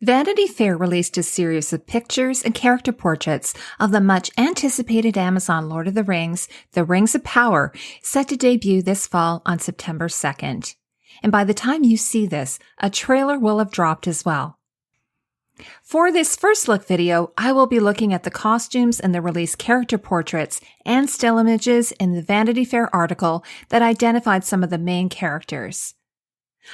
Vanity Fair released a series of pictures and character portraits of the much-anticipated Amazon Lord of the Rings, The Rings of Power, set to debut this fall on September 2nd. And by the time you see this, a trailer will have dropped as well. For this first look video, I will be looking at the costumes and the released character portraits and still images in the Vanity Fair article that identified some of the main characters.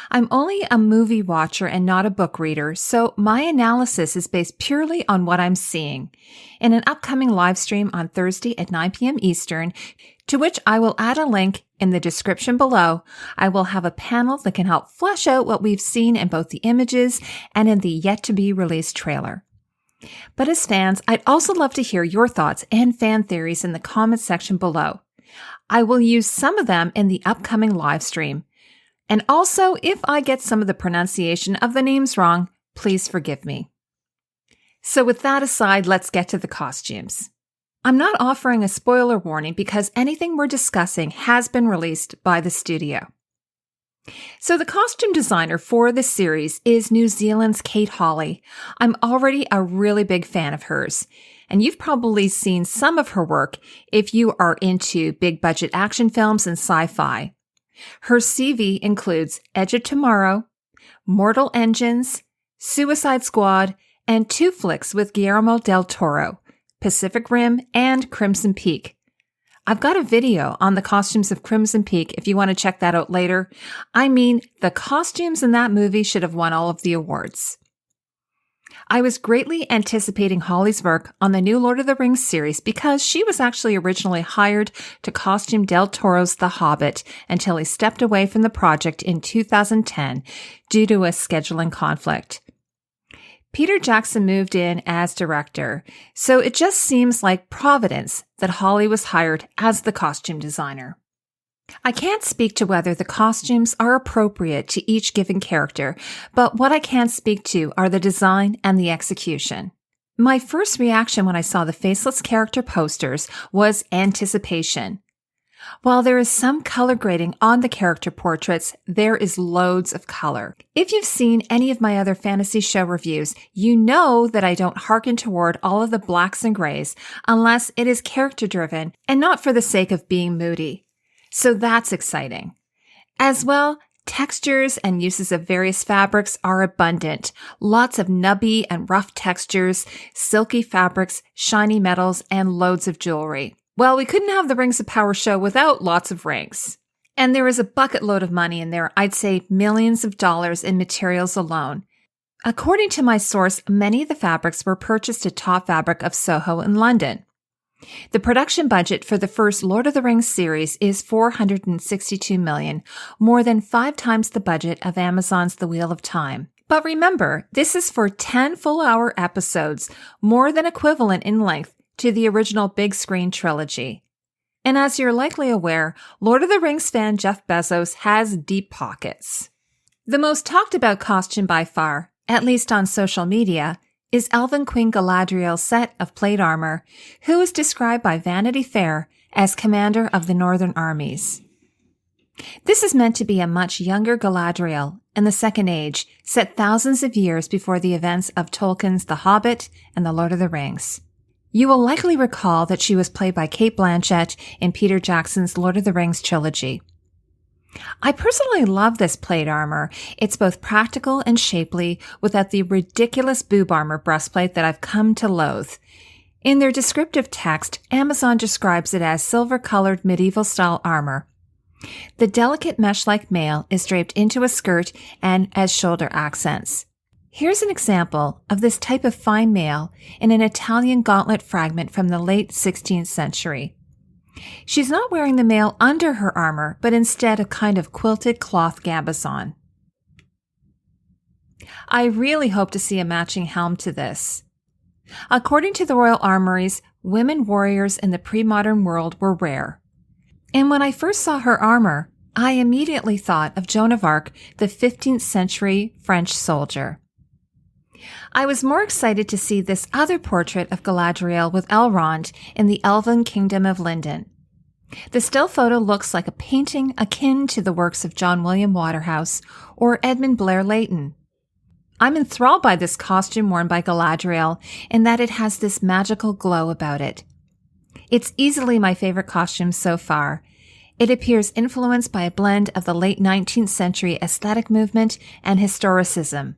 I'm only a movie watcher and not a book reader, so my analysis is based purely on what I'm seeing. In an upcoming live stream on Thursday at 9 p.m. Eastern, to which I will add a link in the description below, I will have a panel that can help flesh out what we've seen in both the images and in the yet-to-be-released trailer. But as fans, I'd also love to hear your thoughts and fan theories in the comment section below. I will use some of them in the upcoming live stream. And also, if I get some of the pronunciation of the names wrong, please forgive me. So with that aside, let's get to the costumes. I'm not offering a spoiler warning because anything we're discussing has been released by the studio. So the costume designer for this series is New Zealand's Kate Hawley. I'm already a really big fan of hers, and you've probably seen some of her work if you are into big budget action films and sci-fi. Her CV includes Edge of Tomorrow, Mortal Engines, Suicide Squad, and 2 flicks with Guillermo del Toro, Pacific Rim and Crimson Peak. I've got a video on the costumes of Crimson Peak if you want to check that out later. I mean, the costumes in that movie should have won all of the awards. I was greatly anticipating Hawley's work on the new Lord of the Rings series because she was actually originally hired to costume Del Toro's The Hobbit until he stepped away from the project in 2010 due to a scheduling conflict. Peter Jackson moved in as director, so it just seems like providence that Hawley was hired as the costume designer. I can't speak to whether the costumes are appropriate to each given character, but what I can speak to are the design and the execution. My first reaction when I saw the faceless character posters was anticipation. While there is some color grading on the character portraits, there is loads of color. If you've seen any of my other fantasy show reviews, you know that I don't hearken toward all of the blacks and grays unless it is character driven and not for the sake of being moody. So that's exciting. As well, textures and uses of various fabrics are abundant. Lots of nubby and rough textures, silky fabrics, shiny metals, and loads of jewelry. Well, we couldn't have the Rings of Power show without lots of rings. And there is a bucket load of money in there, I'd say millions of dollars in materials alone. According to my source, many of the fabrics were purchased at Top Fabric of Soho in London. The production budget for the first Lord of the Rings series is $462 million, more than 5 times the budget of Amazon's The Wheel of Time. But remember, this is for 10 full-hour episodes, more than equivalent in length to the original big screen trilogy. And as you're likely aware, Lord of the Rings fan Jeff Bezos has deep pockets. The most talked about costume by far, at least on social media, is Elven Queen Galadriel's set of plate armor, who is described by Vanity Fair as commander of the Northern Armies. This is meant to be a much younger Galadriel in the Second Age, set thousands of years before the events of Tolkien's The Hobbit and The Lord of the Rings. You will likely recall that she was played by Cate Blanchett in Peter Jackson's Lord of the Rings trilogy. I personally love this plate armor. It's both practical and shapely without the ridiculous boob armor breastplate that I've come to loathe. In their descriptive text, Amazon describes it as silver-colored medieval-style armor. The delicate mesh-like mail is draped into a skirt and as shoulder accents. Here's an example of this type of fine mail in an Italian gauntlet fragment from the late 16th century. She's not wearing the mail under her armor, but instead a kind of quilted cloth gambesson. I really hope to see a matching helm to this. According to the Royal Armories, women warriors in the pre-modern world were rare. And when I first saw her armor, I immediately thought of Joan of Arc, the 15th century French soldier. I was more excited to see this other portrait of Galadriel with Elrond in the Elven Kingdom of Lindon. The still photo looks like a painting akin to the works of John William Waterhouse or Edmund Blair Leighton. I'm enthralled by this costume worn by Galadriel in that it has this magical glow about it. It's easily my favorite costume so far. It appears influenced by a blend of the late 19th century aesthetic movement and historicism.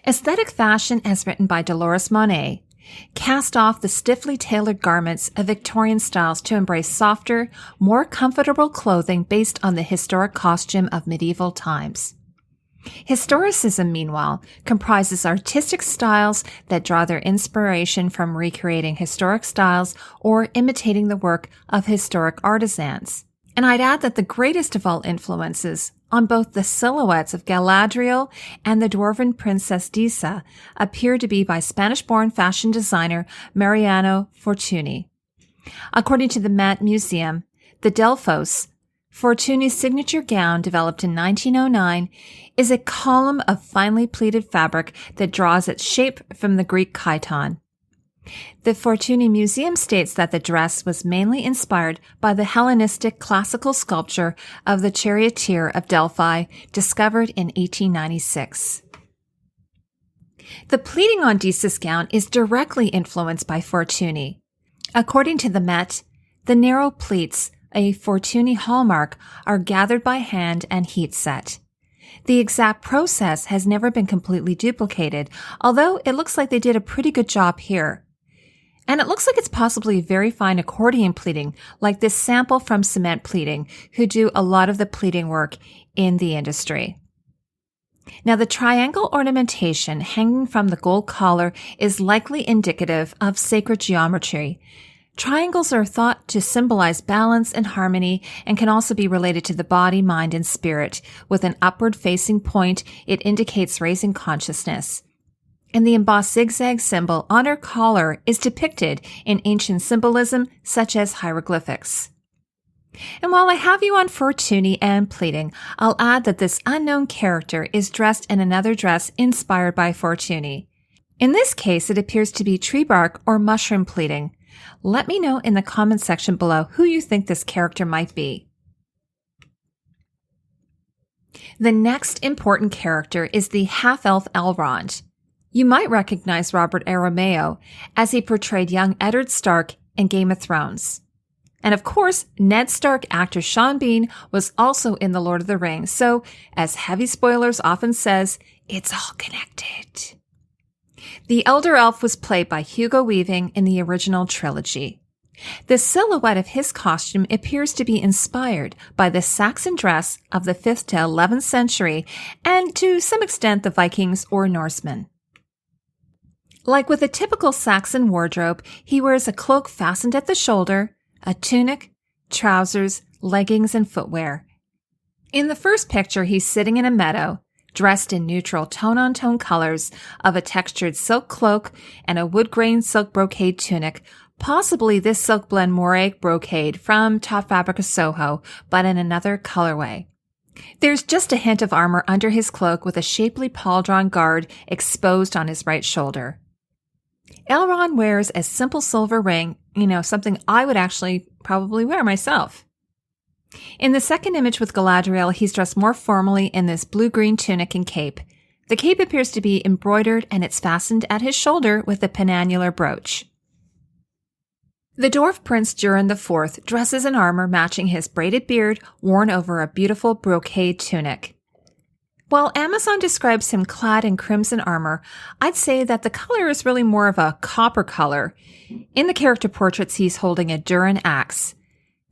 Aesthetic fashion, as written by Dolores Monet, cast off the stiffly tailored garments of Victorian styles to embrace softer, more comfortable clothing based on the historic costume of medieval times. Historicism, meanwhile, comprises artistic styles that draw their inspiration from recreating historic styles or imitating the work of historic artisans. And I'd add that the greatest of all influences on both the silhouettes of Galadriel and the dwarven princess Disa appear to be by Spanish-born fashion designer Mariano Fortuny. According to the Met Museum, the Delphos, Fortuny's signature gown, developed in 1909, is a column of finely pleated fabric that draws its shape from the Greek chiton. The Fortuny Museum states that the dress was mainly inspired by the Hellenistic classical sculpture of the Charioteer of Delphi, discovered in 1896. The pleating on Disa's gown is directly influenced by Fortuny. According to the Met, the narrow pleats, a Fortuny hallmark, are gathered by hand and heat set. The exact process has never been completely duplicated, although it looks like they did a pretty good job here. And it looks like it's possibly very fine accordion pleating, like this sample from Cement Pleating, who do a lot of the pleating work in the industry. Now, the triangle ornamentation hanging from the gold collar is likely indicative of sacred geometry. Triangles are thought to symbolize balance and harmony and can also be related to the body, mind, and spirit. With an upward-facing point, it indicates raising consciousness. And the embossed zigzag symbol on her collar is depicted in ancient symbolism such as hieroglyphics. And while I have you on Fortuny and pleating, I'll add that this unknown character is dressed in another dress inspired by Fortuny. In this case, it appears to be tree bark or mushroom pleating. Let me know in the comment section below who you think this character might be. The next important character is the half-elf Elrond. You might recognize Robert Aramayo as he portrayed young Eddard Stark in Game of Thrones. And of course, Ned Stark actor Sean Bean was also in The Lord of the Rings, so as Heavy Spoilers often says, it's all connected. The Elder Elf was played by Hugo Weaving in the original trilogy. The silhouette of his costume appears to be inspired by the Saxon dress of the 5th to 11th century and to some extent the Vikings or Norsemen. Like with a typical Saxon wardrobe, he wears a cloak fastened at the shoulder, a tunic, trousers, leggings, and footwear. In the first picture, he's sitting in a meadow, dressed in neutral tone-on-tone colors of a textured silk cloak and a wood-grain silk brocade tunic, possibly this silk blend moire brocade from Top Fabrica Soho, but in another colorway. There's just a hint of armor under his cloak with a shapely pauldron guard exposed on his right shoulder. Elrond wears a simple silver ring, something I would actually probably wear myself. In the second image with Galadriel, he's dressed more formally in this blue-green tunic and cape. The cape appears to be embroidered and it's fastened at his shoulder with a penannular brooch. The dwarf prince Durin IV dresses in armor matching his braided beard worn over a beautiful brocade tunic. While Amazon describes him clad in crimson armor, I'd say that the color is really more of a copper color. In the character portraits, he's holding a Durin axe.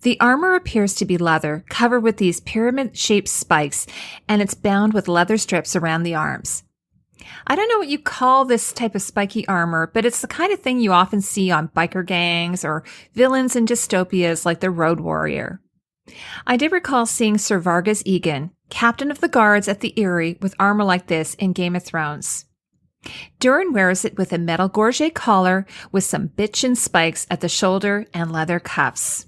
The armor appears to be leather, covered with these pyramid-shaped spikes, and it's bound with leather strips around the arms. I don't know what you call this type of spiky armor, but it's the kind of thing you often see on biker gangs or villains in dystopias like the Road Warrior. I did recall seeing Sir Vargas Egan, captain of the guards at the Eyrie, with armor like this in Game of Thrones. Durin wears it with a metal gorget collar with some bitchin' spikes at the shoulder and leather cuffs.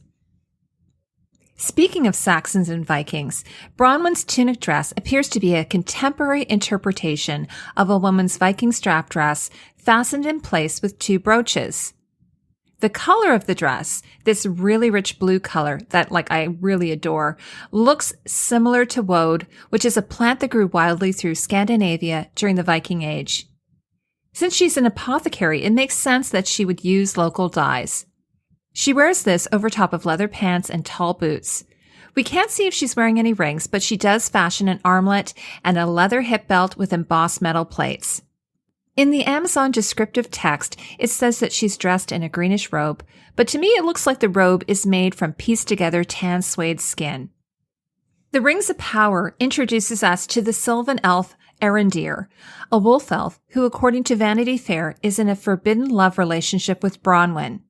Speaking of Saxons and Vikings, Bronwyn's tunic dress appears to be a contemporary interpretation of a woman's Viking strap dress fastened in place with two brooches. The color of the dress, this really rich blue color that I really adore, looks similar to woad, which is a plant that grew wildly through Scandinavia during the Viking Age. Since she's an apothecary, it makes sense that she would use local dyes. She wears this over top of leather pants and tall boots. We can't see if she's wearing any rings, but she does fashion an armlet and a leather hip belt with embossed metal plates. In the Amazon descriptive text, it says that she's dressed in a greenish robe, but to me it looks like the robe is made from pieced-together tan suede skin. The Rings of Power introduces us to the Sylvan Elf Erendier, a wolf elf who, according to Vanity Fair, is in a forbidden love relationship with Bronwyn.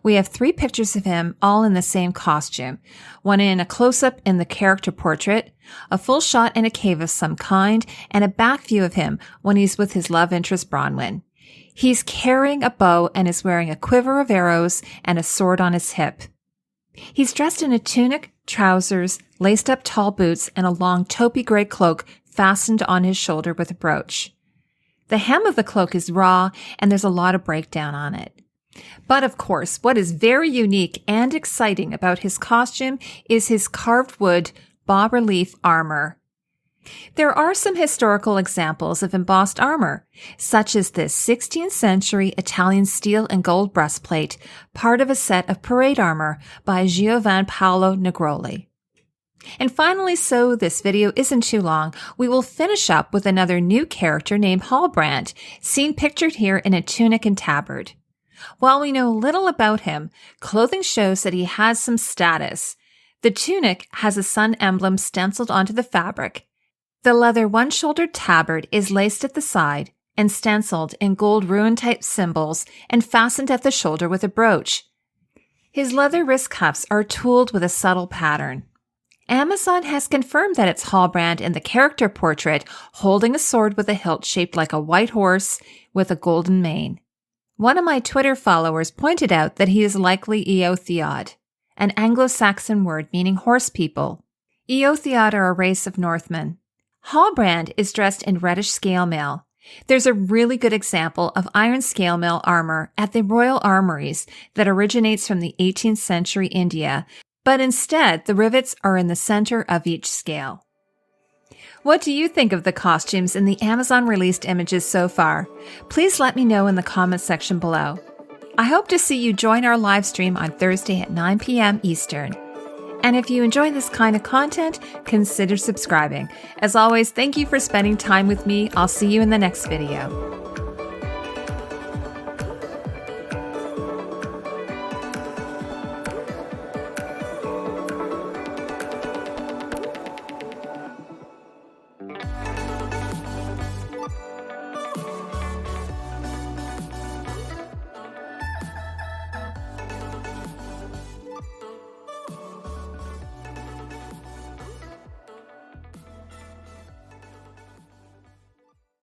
We have 3 pictures of him, all in the same costume. One in a close-up in the character portrait, a full shot in a cave of some kind, and a back view of him when he's with his love interest Bronwyn. He's carrying a bow and is wearing a quiver of arrows and a sword on his hip. He's dressed in a tunic, trousers, laced-up tall boots, and a long taupey gray cloak fastened on his shoulder with a brooch. The hem of the cloak is raw, and there's a lot of breakdown on it. But of course, what is very unique and exciting about his costume is his carved wood bas-relief armor. There are some historical examples of embossed armor, such as this 16th century Italian steel and gold breastplate, part of a set of parade armor by Giovan Paolo Negroli. And finally, so this video isn't too long, we will finish up with another new character named Halbrand, seen pictured here in a tunic and tabard. While we know little about him, clothing shows that he has some status. The tunic has a sun emblem stenciled onto the fabric. The leather one-shouldered tabard is laced at the side and stenciled in gold rune-type symbols and fastened at the shoulder with a brooch. His leather wrist cuffs are tooled with a subtle pattern. Amazon has confirmed that it's Halbrand in the character portrait, holding a sword with a hilt shaped like a white horse with a golden mane. One of my Twitter followers pointed out that he is likely Eotheod, an Anglo-Saxon word meaning horse people. Eotheod are a race of Northmen. Halbrand is dressed in reddish scale mail. There's a really good example of iron scale mail armor at the Royal Armories that originates from the 18th century India, but instead the rivets are in the center of each scale. What do you think of the costumes in the Amazon released images so far? Please let me know in the comments section below. I hope to see you join our live stream on Thursday at 9 p.m. Eastern. And if you enjoy this kind of content, consider subscribing. As always, thank you for spending time with me. I'll see you in the next video.